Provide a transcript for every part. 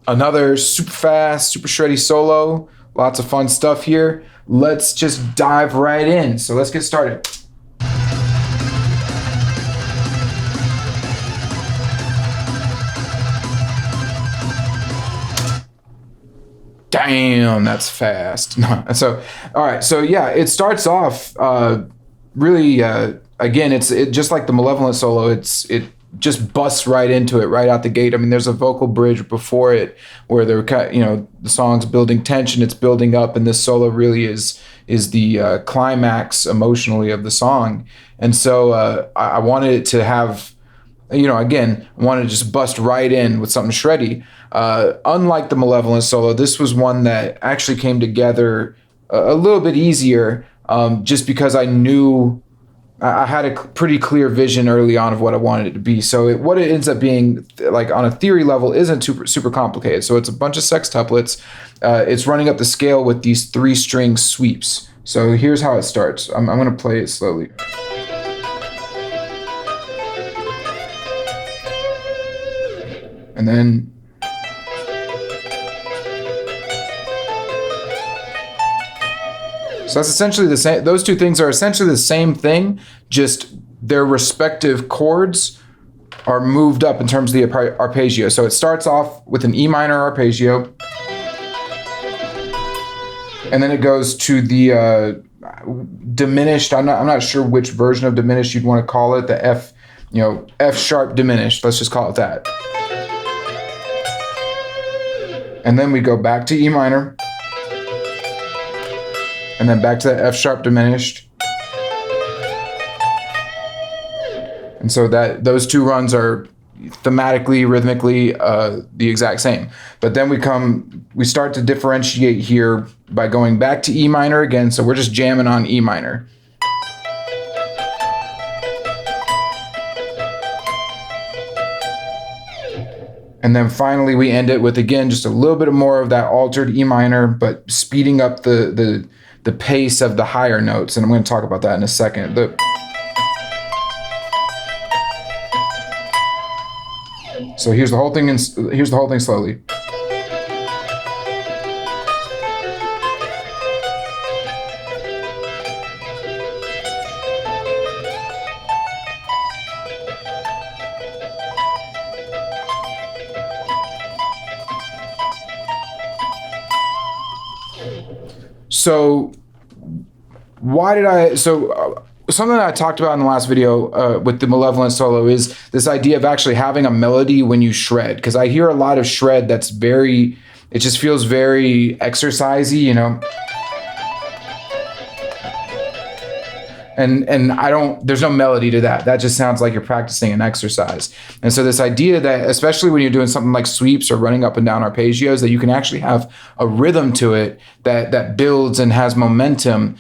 Another super fast, super shreddy solo. Lots of fun stuff here. Let's just dive right in. So let's get started. Damn, that's fast. So, all right. So yeah, it starts off really. Again, it's just like the Malevolent solo. It just busts right into it right out the gate. I mean, there's a vocal bridge before it where the song's building tension. It's building up, and this solo really is the climax emotionally of the song. And so I wanted it to have. Again, I wanted to just bust right in with something shreddy. Unlike the Malevolent solo, this was one that actually came together a little bit easier, just because I knew I had a pretty clear vision early on of what I wanted it to be. So what it ends up being, like on a theory level, isn't super complicated. So it's a bunch of sextuplets. It's running up the scale with these 3-string sweeps. So here's how it starts. I'm going to play it slowly. And then so that's essentially the same. Those two things are essentially the same thing, just their respective chords are moved up in terms of the arpeggio. So it starts off with an E minor arpeggio, and then it goes to the diminished. I'm not sure which version of diminished you'd want to call it. The F sharp diminished. Let's just call it that. And then we go back to E minor, and then back to the F sharp diminished. And so those two runs are thematically, rhythmically the exact same. But then we start to differentiate here by going back to E minor again. So we're just jamming on E minor. And then finally we end it with, again, just a little bit more of that altered E minor, but speeding up the pace of the higher notes. And I'm going to talk about that in a second. So here's the whole thing slowly. So something that I talked about in the last video with the Malevolent solo is this idea of actually having a melody when you shred. Because I hear a lot of shred that's it just feels very exercisey, And there's no melody to that. That just sounds like you're practicing an exercise. And so this idea that, especially when you're doing something like sweeps or running up and down arpeggios, that you can actually have a rhythm to it that builds and has momentum.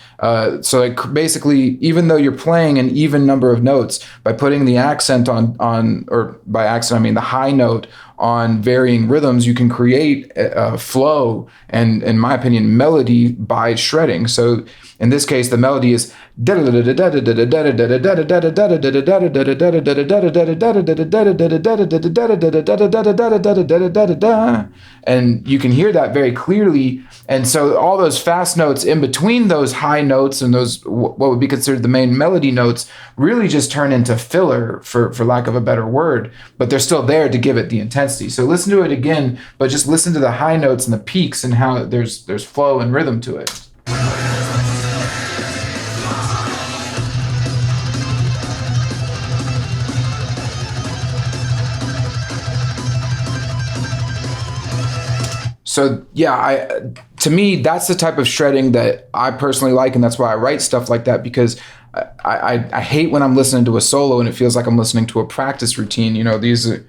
So like basically, even though you're playing an even number of notes, by putting the accent or by accent, I mean the high note on varying rhythms, you can create a flow and, in my opinion, melody by shredding. So in this case, the melody is and you can hear that very clearly. And so all those fast notes in between those high notes and those what would be considered the main melody notes really just turn into filler, for lack of a better word, but they're still there to give it the intensity. So listen to it again, but just listen to the high notes and the peaks and how there's flow and rhythm to it. So yeah, to me, that's the type of shredding that I personally like, and that's why I write stuff like that, because I hate when I'm listening to a solo and it feels like I'm listening to a practice routine. These are,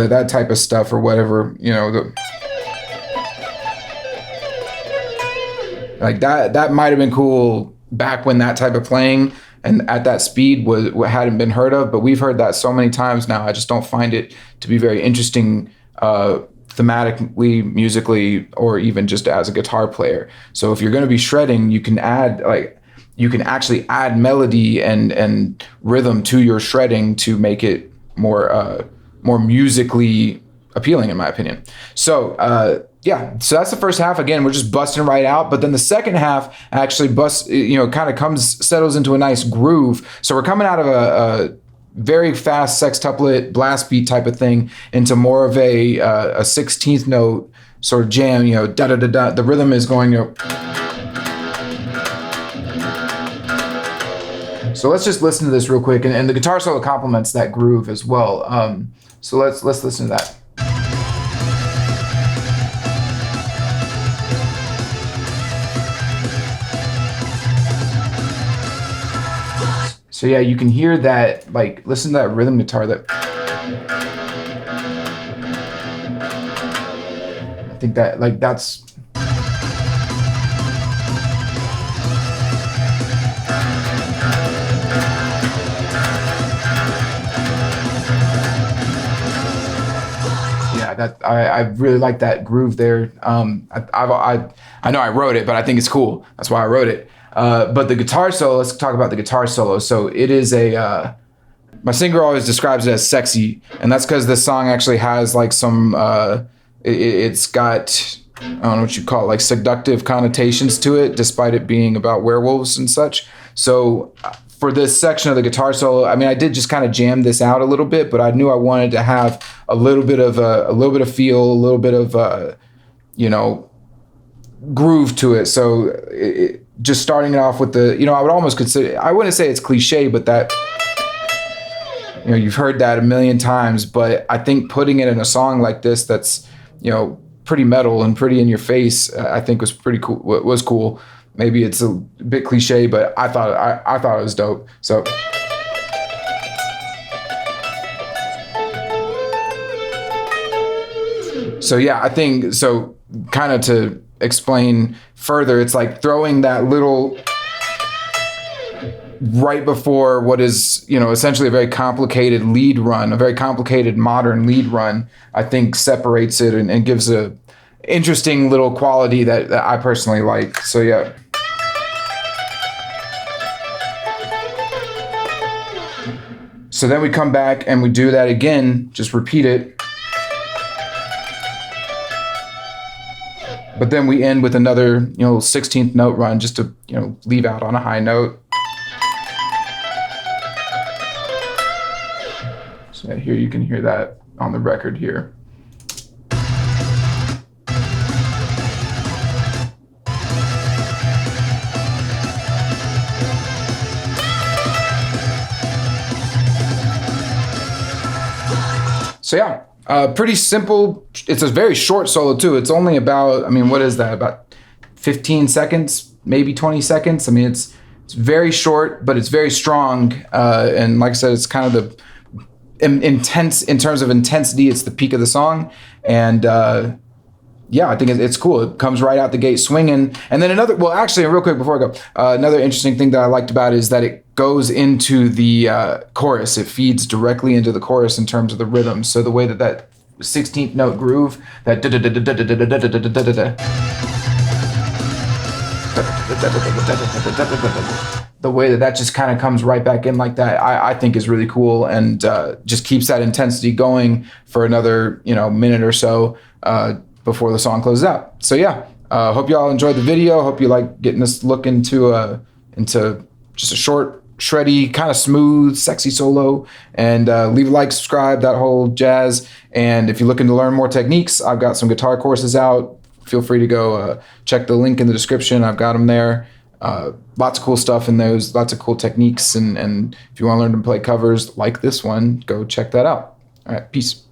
that type of stuff or whatever, like that might have been cool back when that type of playing and at that speed hadn't been heard of, but we've heard that so many times now. I just don't find it to be very interesting thematically, musically, or even just as a guitar player. So if you're going to be shredding, you can actually add melody and rhythm to your shredding to make it more musically appealing, in my opinion. So yeah, so that's the first half. Again, we're just busting right out, but then the second half actually kind of settles into a nice groove. So we're coming out of a very fast sextuplet blast beat type of thing into more of a 16th note sort of jam. Da da da da. The rhythm is going. So let's just listen to this real quick, and the guitar solo complements that groove as well. So let's listen to that. So yeah, you can hear that, like, listen to that rhythm guitar that, I think that, like, that's, yeah, that, I really like that groove there. I know I wrote it, but I think it's cool. That's why I wrote it. But the guitar solo, let's talk about the guitar solo. So it is my singer always describes it as sexy, and that's because this song actually has like some, it's got, I don't know what you call it, like seductive connotations to it, despite it being about werewolves and such. So for this section of the guitar solo, I mean, I did just kind of jam this out a little bit, but I knew I wanted to have a little bit of feel, a little bit of, groove to it. So just starting it off with the, I would almost consider, I wouldn't say it's cliche, but that, you've heard that a million times, but I think putting it in a song like this, that's, pretty metal and pretty in your face, I think was pretty cool, was cool. Maybe it's a bit cliche, but I thought it was dope. So. So yeah, I think, so kind of to explain further, it's like throwing that little right before what is, essentially a very complicated lead run, a very complicated modern lead run, I think separates it and gives a interesting little quality that I personally like. So yeah. So then we come back and we do that again, just repeat it. But then we end with another, 16th note run just to, leave out on a high note. So here you can hear that on the record here. So yeah. Pretty simple. It's a very short solo too. It's only about, what is that? About 15 seconds, maybe 20 seconds. It's very short, but it's very strong. And like I said, it's kind of the intense, in terms of intensity, it's the peak of the song. And yeah, I think it's cool. It comes right out the gate swinging. And then actually, real quick before I go, another interesting thing that I liked about it is that it goes into the chorus. It feeds directly into the chorus in terms of the rhythm. So the way that 16th note groove, that the way that just kind of comes right back in like that, I think is really cool, and just keeps that intensity going for another, minute or so before the song closes out. So yeah, hope y'all enjoyed the video. Hope you like getting this look into just a short, shreddy, kind of smooth, sexy solo. And leave a like, subscribe, that whole jazz. And if you're looking to learn more techniques, I've got some guitar courses out. Feel free to go check the link in the description. I've got them there. Lots of cool stuff in those, lots of cool techniques. And if you want to learn to play covers like this one, go check that out. All right, peace.